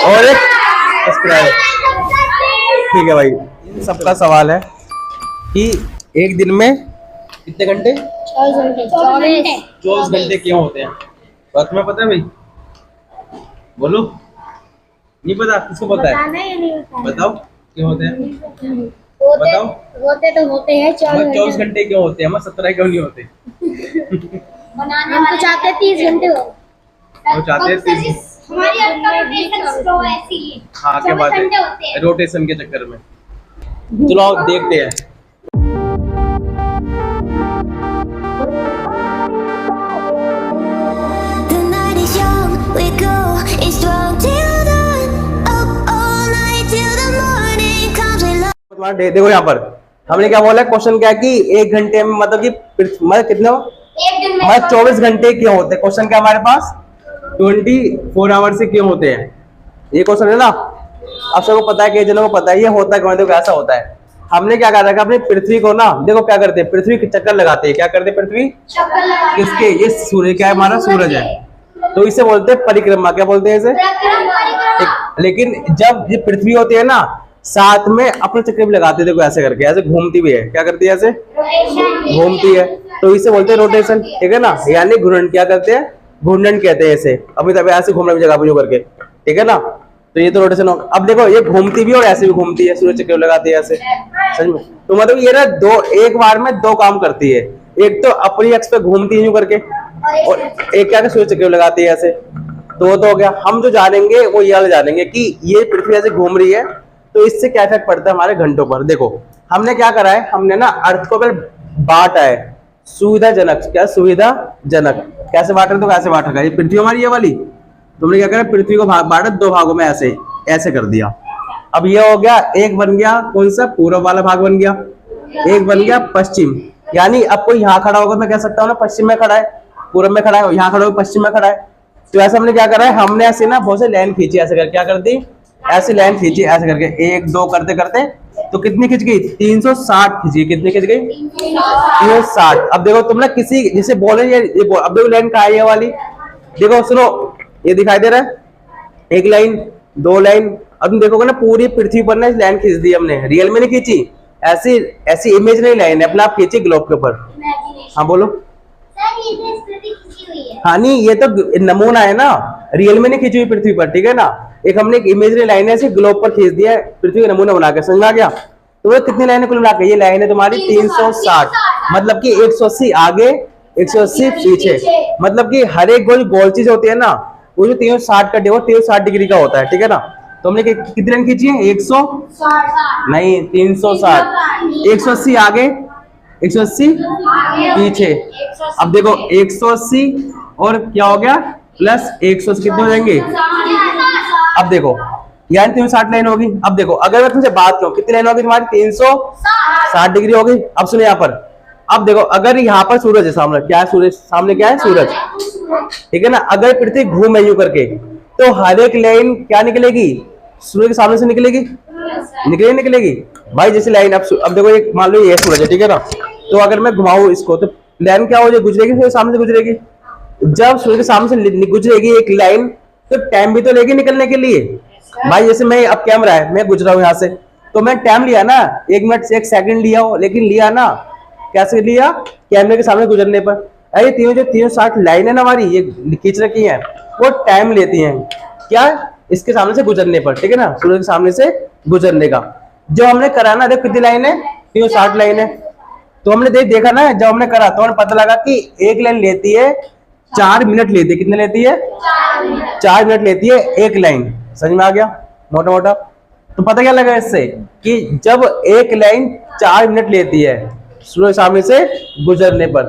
और एक सब्सक्राइब। ठीक है भाई, इन सबका सवाल है कि एक दिन में कितने घंटे? 24 घंटे क्यों होते हैं? बात तुम्हें पता है भाई? बोलो। नहीं पता? किसको पता है? बताओ क्यों होते हैं? बताओ। होते तो होते हैं 24 घंटे क्यों होते हैं? 17 क्यों नहीं होते? हम तो चाहते 30 घंटे हो। वो चाहते हैं 30। हमारी रोटेशन स्लो है इसीलिए। हाँ, क्या बात है, रोटेशन के चक्कर में। चलो आओ देखते हैं। The night is young, we go is strong till dawn, up all night till the morning comes. We love. तुम्हारा देखो यहाँ पर हमने क्या बोला, क्वेश्चन क्या है कि एक घंटे में मतलब कि मतलब कितने एक दिन में मतलब 24 घंटे क्यों होते हैं? क्वेश्चन क्या हमारे पास 24 आवर से क्यों होते हैं, ये क्वेश्चन है ना। अब सबको पता है, कई जनों को पता है ये होता है, देखो ऐसा होता है। हमने क्या कर रखा है, अपनी पृथ्वी को ना, देखो क्या करते हैं, पृथ्वी के चक्कर लगाते हैं। क्या करते हैं? पृथ्वी किसके? ये सूर्य, क्या है हमारा सूरज है, तो इसे बोलते हैं परिक्रमा। क्या बोलते हैं इसे? लेकिन जब ये पृथ्वी होती है ना, साथ में अपने चक्कर भी लगाते हैं, देखो ऐसे करके, ऐसे घूमती भी है। क्या करती है? ऐसे घूमती है, तो इसे बोलते हैं रोटेशन। ठीक है ना, यानी घूर्णन। क्या करते हैं? घूर्णन कहते हैं इसे। अभी तभी ऐसे घूमना भी जगह पे करके, ठीक है ना, तो ये तो रोटेशन हो। अब देखो ये घूमती भी और ऐसे भी घूमती है, सूर्य चक्कर लगाती है ऐसे, समझ में? तो मतलब ये ना दो, एक बार में दो काम करती है। एक तो अपनी अक्ष पे घूमती है यूं करके, और एक क्या सूर्य चक्कर लगाती है ऐसे। तो वो तो हो गया। हम जो जानेंगे वो ये वाला जानेंगे कि ये पृथ्वी ऐसे घूम रही है, तो इससे क्या इफेक्ट पड़ता है हमारे घंटों पर। देखो हमने क्या करा है, हमने ना अर्थ को पहले बांटा है सुविधाजनक। क्या सुविधाजनक? कैसे बांट रहे? तो कैसे बांट रखा है, ये पृथ्वी हमारी ये वाली, तुमने क्या करा, पृथ्वी को बांटा दो भागों में, ऐसे ऐसे कर दिया। अब ये हो गया, एक बन गया कौन सा? पूर्व वाला भाग बन गया, एक बन गया पश्चिम। यानी अब कोई यहाँ खड़ा होगा, मैं कह सकता हूँ ना पश्चिम में खड़ा है, पूर्व में खड़ा है, यहाँ खड़ा होगा पश्चिम में खड़ा है। तो ऐसे हमने क्या करा है, हमने ऐसे ना बहुत से लाइन खींची ऐसे करके। क्या कर दी? ऐसी लाइन खींची ऐसे करके, एक दो करते करते तो कितनी खिंच गई? 360 खिंची। कितनी खिंच गई? 360। अब देखो तुम ना किसी जिसे बोले ये अब देखो लाइन कहाँ है ये वाली, देखो सुनो, ये दिखाई दे रहा है, एक लाइन, दो लाइन। अब तुम देखोगे ना पूरी पृथ्वी पर ना इस लाइन खींच दी हमने, रियल में नहीं खींची, ऐसी ऐसी इमेजिनरी लाइन है, अपने आप खींची ग्लोब के ऊपर। हाँ बोलो। हाँ नहीं, ये तो नमूना है ना, रियल में नहीं खींची हुई पृथ्वी पर, ठीक है ना। एक हमने एक इमेजिनरी लाइन ऐसे ग्लोब पर खींच दिया है, पृथ्वी का नमूना बना के। समझ में आ गया? तो वो कितनी लाइनें कुल मिला के? ये लाइन है तुम्हारी 360, मतलब कि 180 आगे 180 पीछे। मतलब कि हर एक गोल चीज होती है ना, वो जो 360 का 360 डिग्री का होता है, ठीक है ना। तो हमने कितनी लाइन खींची है? 100 नहीं 360, 180 आगे 180 पीछे। अब देखो 180 और क्या हो गया प्लस 180 कितने हो जाएंगे? अब देखो यानी 360 लाइन होगी। अब देखो अगर मैं तुमसे बात करूं कितनी लाइन होगी तुम्हारी? 360 डिग्री होगी। अब सुनो यहाँ पर, अब देखो अगर यहाँ पर सूरज है सामने, क्या है सूरज सामने? क्या है? सूरज, ठीक है ना। अगर पृथ्वी घूमे यूं करके, तो हर एक लाइन क्या निकलेगी? सूर्य के सामने से निकलेगी, निकलेगी भाई। जैसे लाइन अब देखो एक मान लो ये सूरज है, ठीक है ना, तो अगर मैं घुमाऊं इसको तो लाइन क्या हो जाएगी? गुजरेगी, सूर्य सामने से गुजरेगी। जब सूर्य के सामने से गुजरेगी एक लाइन, तो टाइम भी तो लेगी निकलने के लिए भाई। जैसे मैं अब कैमरा है, मैं गुजरा हूं यहाँ से, तो मैं टाइम लिया ना, 1 मिनट से 1 सेकंड लिया हो, लेकिन लिया ना, कैसे लिया? कैमरे के सामने गुजरने पर। अरे तीनों जो 360 लाइन है ना हमारी, ये खींच रखी है, वो टाइम लेती हैं क्या? इसके सामने से गुजरने पर, ठीक है ना, सूर्य के सामने से गुजरने का। जो हमने करा ना, देखो कितनी लाइन है? 360 लाइन है। तो हमने देखा ना, जब हमने करा तो हमें पता लगा कि एक लाइन लेती है 4 मिनट लेती है। कितने लेती है? 4 मिनट लेती है एक लाइन। समझ में आ गया मोटा मोटा? तो पता क्या लगा इससे कि जब एक लाइन 4 मिनट लेती है सूर्य सामने से गुजरने पर,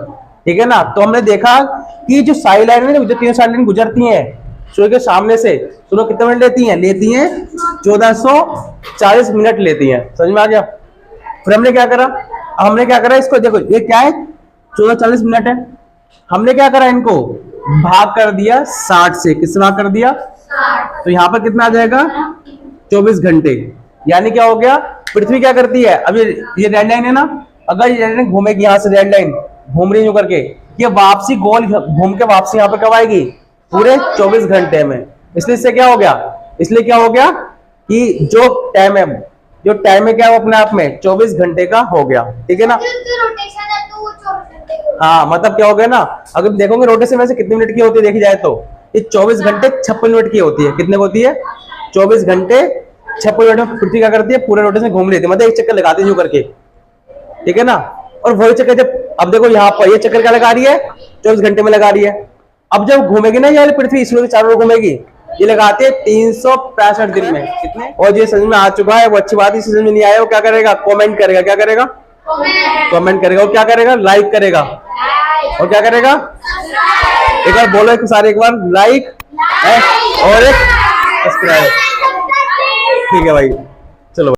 ठीक है ना, तो हमने देखा कि जो सारी लाइन है, जो 360 लाइन गुजरती हैं सूर्य के सामने से, सुनो कितने मिनट लेती हैं? लेती हैं 1440 मिनट लेती हैं। समझ में आ गया? फिर हमने क्या करा, इसको देखो, ये क्या है? 1440 मिनट है। हमने क्या करा, इनको भाग कर दिया 60 से। किससे भाग कर दिया? तो यहाँ पर कितना आ जाएगा? 24 घंटे। यानी क्या हो गया, पृथ्वी क्या करती है, अब ये रेड लाइन है ना, अगर ये रेड लाइन घूमेगी, यहाँ से रेड लाइन घूम रही है करके, ये वापसी गोल घूम के वापसी यहाँ पे कब आएगी? पूरे 24 घंटे में। इसलिए इससे क्या हो गया, इसलिए क्या हो गया कि जो टाइम है क्या, वो अपने आप में 24 घंटे का हो गया, ठीक है ना। रोटेशन है तो वो 24 घंटे का। हाँ मतलब क्या हो गया ना, अगर देखोगे रोटेशन वैसे कितने मिनट की होती है देखी जाए तो, ये 24 घंटे 56 मिनट की होती है। कितने होती है? 24 घंटे 56 मिनट में पृथ्वी क्या करती है, पूरे रोटेशन घूम लेती है, मतलब एक चक्कर लगाती है यूं करके, ठीक है ना। और वही चक्कर जब, अब देखो यहाँ पर ये चक्कर क्या लगा रही है, 24 घंटे में लगा रही है। अब जब घूमेगी ना ये वाली पृथ्वी सूर्य के चारों ओर घूमेगी, ये लगाते हैं 365 दिन में। कितने? और जो समझ में आ चुका है वो अच्छी बात है, समझ में नहीं आया वो क्या करेगा, कमेंट करेगा। क्या करेगा? कमेंट करेगा। और क्या करेगा? लाइक करेगा। और क्या करेगा? एक बार बोलो एक सारे, एक बार लाइक और एक सब्सक्राइब। ठीक है भाई, चलो।